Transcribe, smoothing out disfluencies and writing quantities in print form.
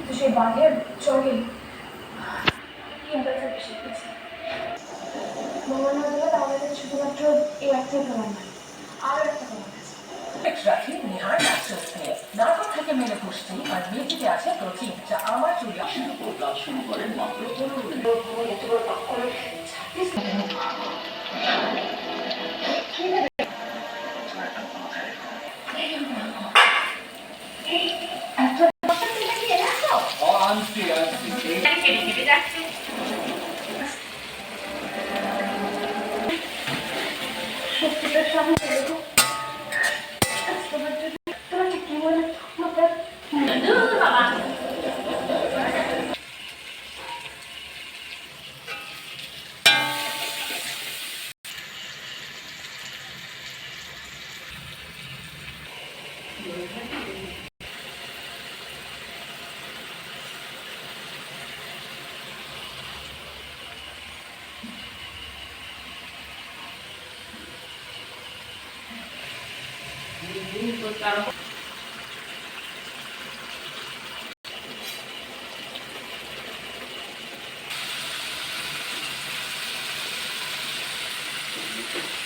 তো সেই বাঘের চলে ক্যান্সার শিখেছে ভগবান হলে তাহলে শুধুমাত্র এই একটাই প্রমাণ নয়, আরও একটা প্রমাণ আছে। রাখি নেহার ন্যাচারাল ক্লিয়ার নাটক থেকে মেলে পুষ্টি আর মেথিতে আছে প্রোটিন যা আমার চুলে কাজ শুরু করেন মাত্র 15 সত্যিটার সামনে তোমাকে কি বলে Thank you.